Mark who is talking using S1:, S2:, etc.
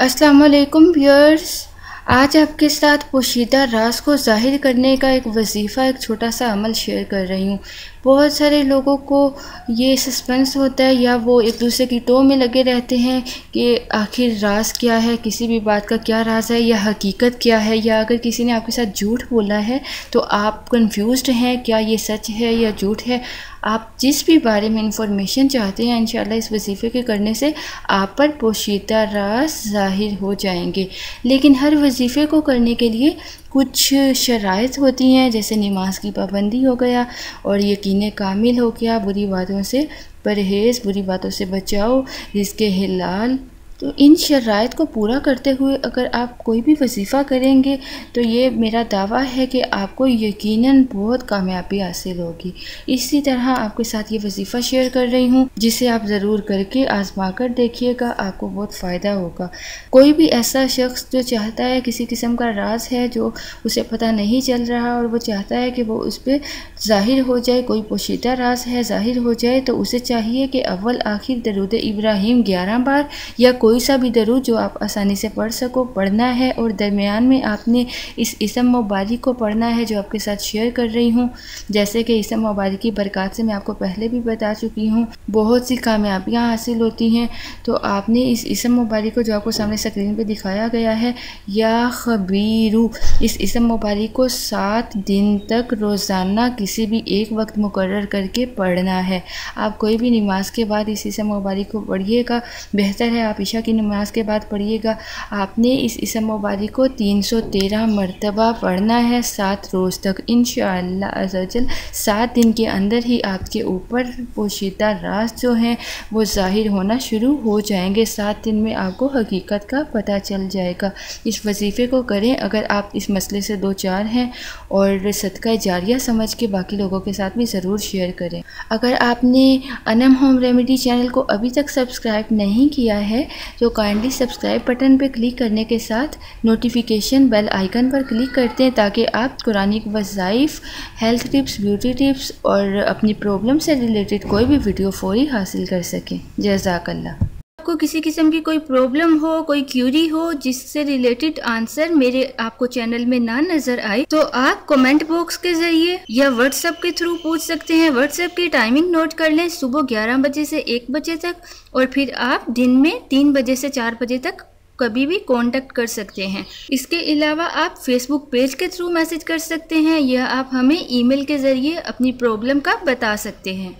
S1: अस्सलाम वालेकुम व्यूअर्स। आज आपके साथ पोशीदा राज को ज़ाहिर करने का एक वजीफ़ा, एक छोटा सा अमल शेयर कर रही हूँ। बहुत सारे लोगों को ये सस्पेंस होता है या वो एक दूसरे की टोह में लगे रहते हैं कि आखिर राज क्या है, किसी भी बात का क्या राज है या हकीकत क्या है, या अगर किसी ने आपके साथ झूठ बोला है तो आप कंफ्यूज्ड हैं क्या ये सच है या झूठ है। आप जिस भी बारे में इंफॉर्मेशन चाहते हैं इंशाल्लाह इस वजीफ़े के करने से आप पर पोशीदा राज ज़ाहिर हो जाएंगे। लेकिन हर वजीफ़े को करने के लिए कुछ शराइत होती हैं, जैसे नमाज की पाबंदी हो गया और यकीन कामिल हो गया, बुरी बातों से परहेज़, बुरी बातों से बचाओ, रिज़्क़े हिलाल। तो इन शराइत को पूरा करते हुए अगर आप कोई भी वजीफ़ा करेंगे तो ये मेरा दावा है कि आपको यकीनन बहुत कामयाबी हासिल होगी। इसी तरह आपके साथ ये वजीफ़ा शेयर कर रही हूँ जिसे आप ज़रूर करके आजमा कर देखिएगा, आपको बहुत फ़ायदा होगा। कोई भी ऐसा शख्स जो चाहता है, किसी किस्म का राज है जो उसे पता नहीं चल रहा और वो चाहता है कि वो उस पर ज़ाहिर हो जाए, कोई पोशीदा राज है ज़ाहिर हो जाए, तो उसे चाहिए कि अव्वल आखिर दरूद इब्राहिम 11 बार या कोई सा भी दरूद जो आप आसानी से पढ़ सको पढ़ना है, और दरमियान में आपने इस इसम मुबारक को पढ़ना है जो आपके साथ शेयर कर रही हूँ। जैसे कि इसम मुबारक की बरकत से मैं आपको पहले भी बता चुकी हूँ बहुत सी कामयाबियाँ हासिल होती हैं। तो आपने इस इसम मुबारक को जो आपको सामने स्क्रीन पे दिखाया गया है, या खबीरू, इस इसम मुबारक को 7 दिन तक रोज़ाना किसी भी एक वक्त मुकर्रर करके पढ़ना है। आप कोई भी नमाज के बाद इस इसम मुबारक को पढ़िएगा, बेहतर है आप ईशा की नमाज के बाद पढ़िएगा। आपने इस इसम मुबारक को 313 मरतबा पढ़ना है 7 रोज़ तक। इंशाअल्लाह अज़्ज़वजल 7 दिन के अंदर ही आपके ऊपर पोशीदा राज जो हैं वो ज़ाहिर होना शुरू हो जाएंगे। 7 दिन में आपको हकीकत का पता चल जाएगा। इस वजीफ़े को करें अगर आप इस मसले से दो चार हैं, और सदका जारिया समझ के बाकी लोगों के साथ भी ज़रूर शेयर करें। अगर आपने अनम होम रेमेडी चैनल को अभी तक सब्सक्राइब नहीं किया है तो काइंडली सब्सक्राइब बटन पर क्लिक करने के साथ नोटिफिकेशन बेल आइकन पर क्लिक करते हैं ताकि आप कुरानिक वज़ाइफ, हेल्थ टिप्स, ब्यूटी टिप्स और अपनी प्रॉब्लम से रिलेटेड कोई भी वीडियो फौरी हासिल कर सकें। जज़ाकल्लाह। आपको किसी किस्म की कोई प्रॉब्लम हो, कोई क्यूरी हो जिससे रिलेटेड आंसर मेरे आपको चैनल में ना नजर आए तो आप कमेंट बॉक्स के जरिए या व्हाट्सएप के थ्रू पूछ सकते हैं। व्हाट्सएप की टाइमिंग नोट कर लें, सुबह 11 बजे से 1 बजे तक, और फिर आप दिन में 3 बजे से 4 बजे तक कभी भी कांटेक्ट कर सकते हैं। इसके अलावा आप फेसबुक पेज के थ्रू मैसेज कर सकते हैं या आप हमें ईमेल के ज़रिए अपनी प्रॉब्लम का बता सकते हैं।